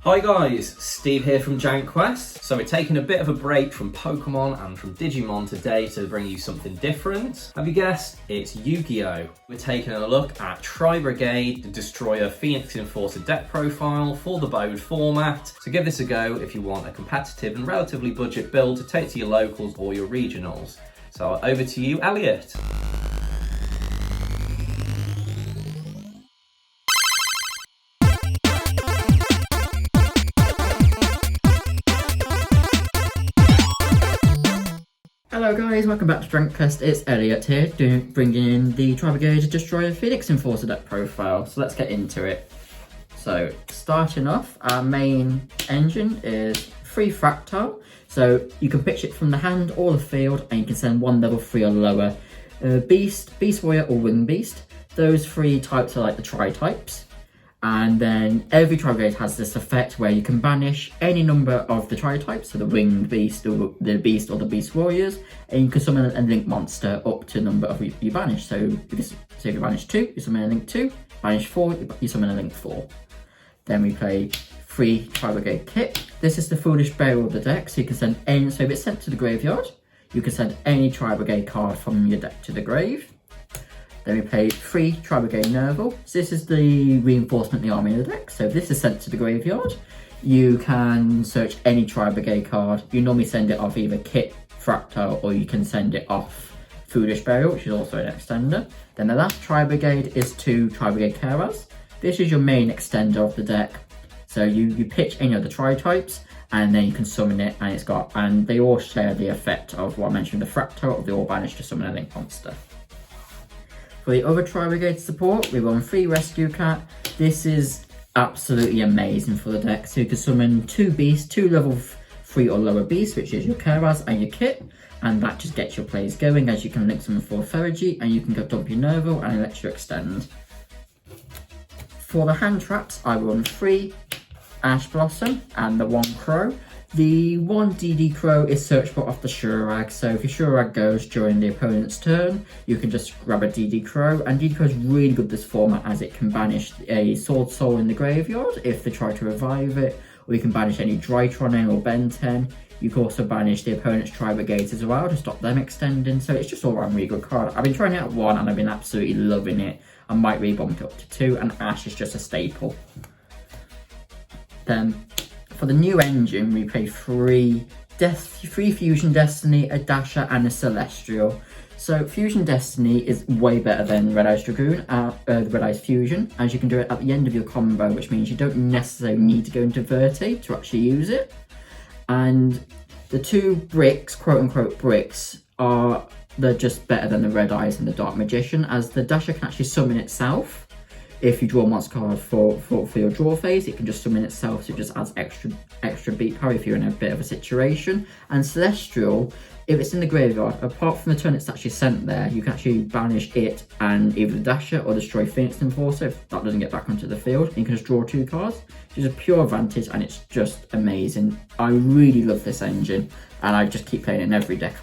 Hi guys, Steve here from Giant Quest. So we're taking a bit of a break from Pokemon and from Digimon today to bring you something different. Have you guessed? It's Yu-Gi-Oh! We're taking a look at Tri-Brigade, the Destroyer Phoenix Enforcer deck profile for the bowed format. So give this a go if you want a competitive and relatively budget build to take to your locals or your regionals. So over to you, Elliot. Hello guys, welcome back to Giant Quest. It's Elliot here, bringing in the Tri-Brigade Destroyer Phoenix Enforcer deck profile. So let's get into it. So starting off, our main engine is 3 Fractile. So you can pitch it from the hand or the field, and you can send one level 3 or lower. Beast, Beast Warrior or Winged Beast. Those 3 types are like the Tri-types. And then every Tribrigade has this effect where you can banish any number of the Tri-types, so the Winged Beast or the Beast Warriors, and you can summon a link monster up to the number of you banish. So if you banish 2, you summon a link 2, banish 4, you summon a link 4. Then we play 3 Tribrigade Kit. This is the Foolish Burial of the deck, so you can send any, so if it's sent to the graveyard, you can send any Tribrigade card from your deck to the grave. Then we play 3 Tribrigade Nerval. So this is the reinforcement in the army of the deck. So if this is sent to the graveyard, you can search any Tribrigade card. You normally send it off either Kit, Fractile, or you can send it off Foolish Burial, which is also an extender. Then the last Tribrigade is 2 Tribrigade Carers. This is your main extender of the deck. So you pitch any of the Tri-types, and then you can summon it, and they all share the effect of what I mentioned, the Fractile, of they all banish to summon a link monster. For the other Tri-Brigade support, we run 3 Rescue Cat. This is absolutely amazing for the deck. So you can summon 2 Beasts, 2 level 3 or lower Beasts, which is your Keras and your Kit. And that just gets your plays going, as you can link summon 4 Ferigi, and you can go dump your Nerval and it lets you extend. For the hand traps, I run 3 Ash Blossom and the 1 Crow. The 1 DD Crow is searchable off the Shurag, so if your Shurag goes during the opponent's turn, you can just grab a DD Crow, and DD Crow is really good this format as it can banish a Sword Soul in the graveyard if they try to revive it, or you can banish any Drytronin or Benten. You can also banish the opponent's Tri-Brigades as well to stop them extending, so it's just all around really good card. I've been trying it out 1 and I've been absolutely loving it. I might rebump it up to 2, and Ash is just a staple. Then for the new engine, we play 3 Fusion Destiny, a Dasher, and a Celestial. So Fusion Destiny is way better than Red Eyes Dragoon, the Red Eyes Fusion, as you can do it at the end of your combo, which means you don't necessarily need to go into Verte to actually use it. And the 2 bricks, quote unquote bricks, they're just better than the Red Eyes and the Dark Magician, as the Dasher can actually summon itself. If you draw a monster card for your draw phase, it can just summon itself, so it just adds extra beat power if you're in a bit of a situation. And Celestial, if it's in the graveyard, apart from the turn it's actually sent there, you can actually banish it and either the Dasher or destroy Phoenix Enforcer if that doesn't get back onto the field. And you can just draw 2 cards, which is a pure advantage, and it's just amazing. I really love this engine, and I just keep playing it in every deck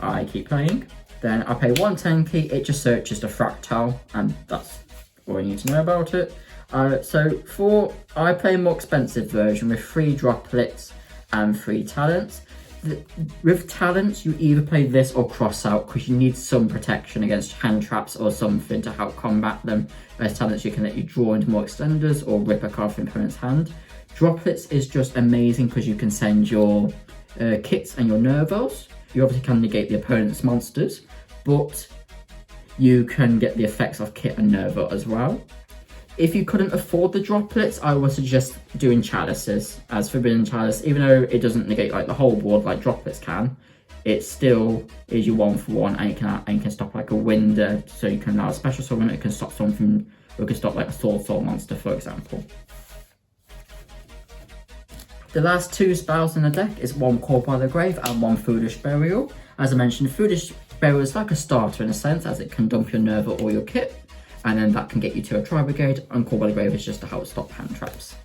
I keep playing. Then I pay 1 Tenki, it just searches the Fractile, and that's all you need to know about it. I play a more expensive version with 3 droplets and 3 talents. With talents, you either play this or cross out, because you need some protection against hand traps or something to help combat them. Whereas talents, you can let you draw into more extenders or rip a card from your opponent's hand. Droplets is just amazing because you can send your kits and your Nervals. You obviously can negate the opponent's monsters, but you can get the effects of Kit and Nerval as well. If you couldn't afford the droplets, I would suggest doing chalices, as Forbidden Chalice, even though it doesn't negate like the whole board like droplets can, it still is your 1 for 1, and it can stop like a wind, so you can allow a special summon, it can stop something, or it can stop like a Sword Soul monster, for example. The last 2 spells in the deck is 1 Call by the Grave and 1 Foolish Burial. As I mentioned, Foolish Burial is like a starter in a sense, as it can dump your Nerval or your Kit, and then that can get you to a Tri-Brigade, and Call by the Grave is just to help stop hand traps.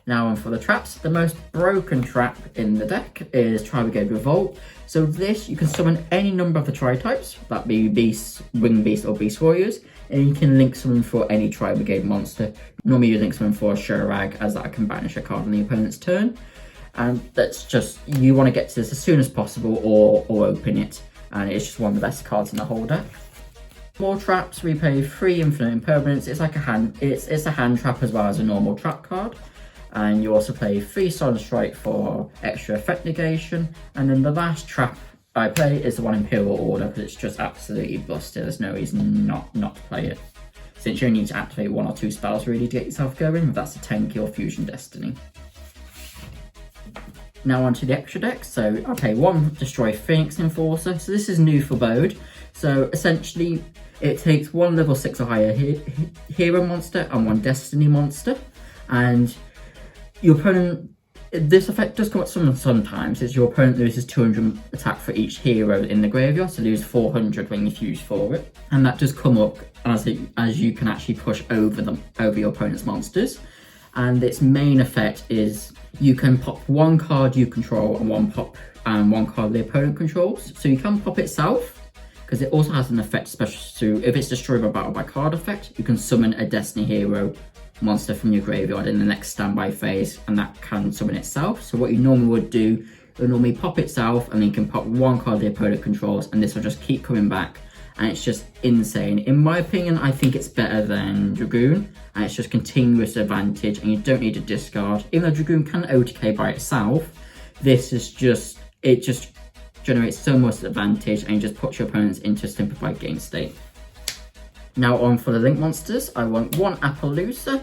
Now on for the traps. The most broken trap in the deck is Tri-Brigade Revolt. So this, you can summon any number of the tri-types, that be beasts, winged beasts or beast warriors, and you can link summon for any Tri-Brigade monster. Normally you link summon for a Shurag, as that can banish a card on the opponent's turn. And that's just, you want to get to this as soon as possible or open it. And it's just one of the best cards in the whole deck. More traps, we pay 3 infinite impermanence. It's like a hand, it's a hand trap as well as a normal trap card. And you also play 3 Silent Strike for extra effect negation. And then the last trap I play is the one Imperial Order, because it's just absolutely busted. There's no reason not to play it, since you only need to activate 1 or 2 spells really to get yourself going. That's a 10-kill Fusion Destiny. Now onto the extra deck. So I play 1 Destroy Phoenix Enforcer. So this is new for Bode. So essentially it takes 1 level 6 or higher hero monster and 1 Destiny monster. And your opponent, this effect does come up sometimes, is your opponent loses 200 attack for each hero in the graveyard, so lose 400 when you fuse for it. And that does come up as you can actually push over your opponent's monsters. And its main effect is you can pop 1 card you control and 1 card the opponent controls. So you can pop itself, because it also has an effect special. So if it's destroyed by battle by card effect, you can summon a Destiny hero monster from your graveyard in the next standby phase, and that can summon itself. So what you normally would do, you'll normally pop itself, and then you can pop 1 card the opponent controls, and this will just keep coming back, and it's just insane. In my opinion, I think it's better than Dragoon, and it's just continuous advantage, and you don't need to discard. Even though Dragoon can OTK by itself, this is just, it just generates so much advantage, and just puts your opponents into a simplified game state. Now on for the link monsters, I want 1 Appaloosa.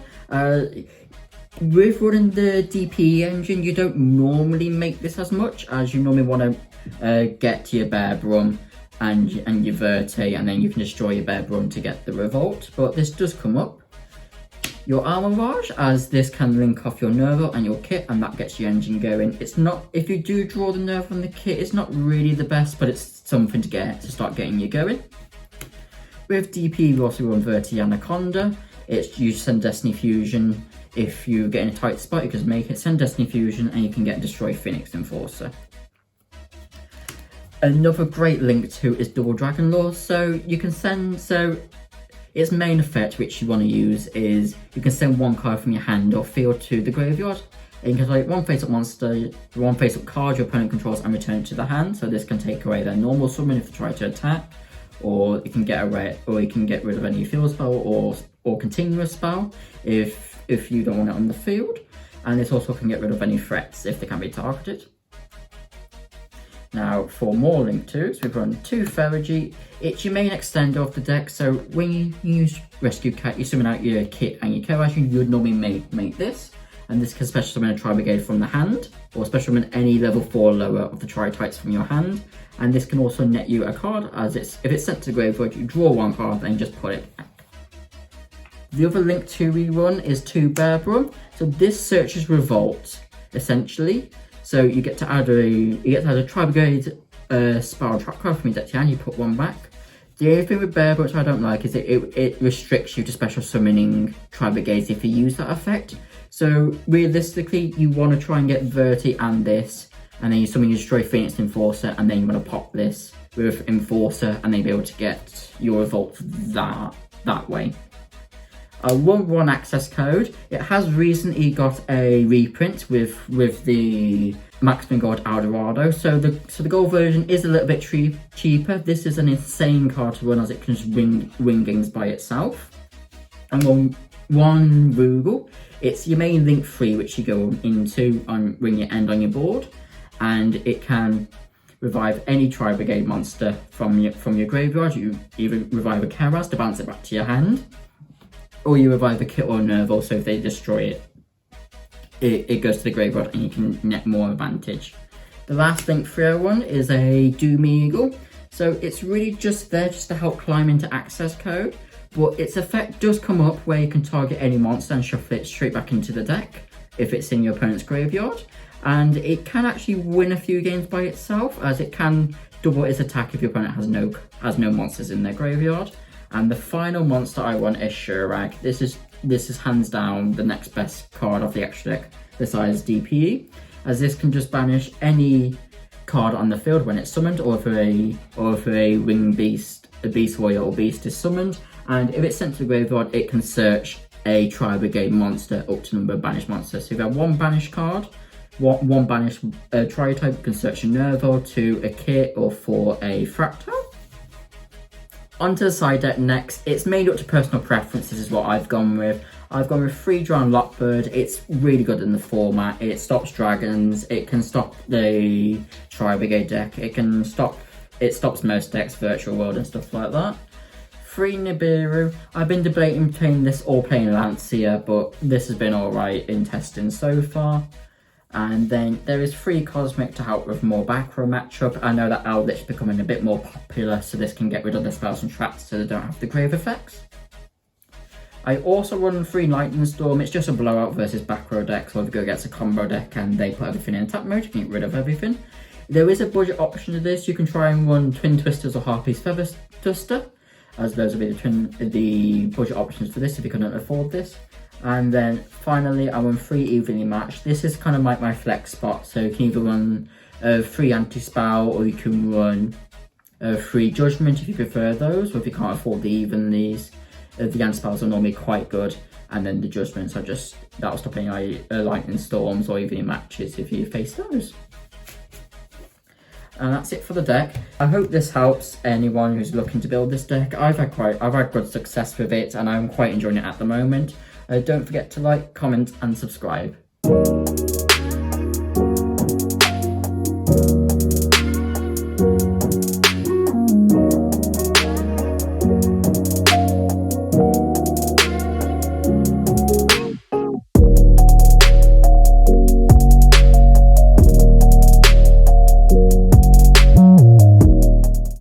With running the DPE engine, you don't normally make this as much, as you normally want to get to your Bear Brum and your Verte, and then you can destroy your Bear Brum to get the Revolt, but this does come up. Your Armorage, as this can link off your Nerval and your kit, and that gets your engine going. It's not, if you do draw the Nerval from the kit, it's not really the best, but it's something to start getting you going. With DP, we also run Verti Anaconda. It's you send Destiny Fusion. If you get in a tight spot, you can make it, send Destiny Fusion, and you can get Destroy Phoenix Enforcer. Another great link to is Double Dragon Lore. So you can send, its main effect, which you want to use, is you can send 1 card from your hand or field to the graveyard. And you can play 1 face-up monster, 1 face-up card your opponent controls, and return it to the hand. So this can take away their normal summon if they try to attack. Or you can get rid of any field spell or continuous spell if you don't want it on the field. And this also can get rid of any threats if they can be targeted. Now for more link 2s, we've run 2 Ferrogy. It's your main extender of the deck, so when you use Rescue Cat, you summon out your kit and your Courage, you would normally make this. And this can special summon a Tri-Brigade from the hand, or special summon any level 4 or lower of the Tri-types from your hand. And this can also net you a card, as if it's sent to the graveyard, you draw 1 card and just put it back. The other link 2 we run is 2 Bear Brum. So this searches Revolt, essentially. So you get to add a Tri-Brigade spell trap card from your deck to your hand, you put 1 back. The only thing with Bear Brum which I don't like is it restricts you to special summoning Tri-Brigades if you use that effect. So realistically, you want to try and get Verti and this, and then you summon your Destroy Phoenix Enforcer, and then you want to pop this with Enforcer, and then be able to get your Revolt that way. 1-1 access code. It has recently got a reprint with the Maximum Gold Eldorado. So the gold version is a little bit cheaper. This is an insane card to run, as it can just win games by itself. And 1 Rugal. It's your main link 3, which you go into when you end on your board, and it can revive any Tri-Brigade monster from your graveyard. You either revive a Karaz to bounce it back to your hand, or you revive a Kit or Nerval, so if they destroy it goes to the graveyard and you can net more advantage. The last link 301 is a Doom Eagle. So it's really just there just to help climb into access code. But its effect does come up where you can target any monster and shuffle it straight back into the deck if it's in your opponent's graveyard. And it can actually win a few games by itself, as it can double its attack if your opponent has no monsters in their graveyard. And the final monster I want is Shurag. This is this is hands down the next best card of the extra deck besides DPE, as this can just banish any card on the field when it's summoned, or if a winged beast, a beast warrior or beast is summoned, and if it's sent to the graveyard, it can search a Tri-Brigade monster up to number of banished monsters. So if you have one banished card, one banished Tri-type, you can search a Nervo, 2 a Kit, or 4 a Fractal. Onto the side deck next. It's made up to personal preference. This is what I've gone with. I've gone with 3 Drown Lockbird. It's really good in the format. It stops dragons. It can stop the Tri-Brigade deck. It stops most decks, Virtual World and stuff like that. 3 Nibiru. I've been debating between this or playing Lancia, but this has been alright in testing so far. And then there is 3 Cosmic to help with more back row matchup. I know that Eldritch is becoming a bit more popular, so this can get rid of the spells and traps so they don't have the grave effects. I also run 3 Lightning Storm. It's just a blowout versus back row deck, so if you go against a combo deck and they put everything in attack mode, you can get rid of everything. There is a budget option to this. You can try and run Twin Twisters or Harpy's Feather Duster, as those will be the budget options for this if you couldn't afford this. And then finally, I run 3 Evenly Matched. This is kind of like my flex spot, so you can either run 3 Anti-Spell, or you can run 3 Judgment if you prefer those, or if you can't afford the Evenlies. The Anti-Spells are normally quite good, and then the Judgments are just, that'll stop any Lightning Storms or Evenly Matches if you face those. And that's it for the deck. I hope this helps anyone who's looking to build this deck. I've had good success with it, and I'm quite enjoying it at the moment. Don't forget to like, comment, and subscribe.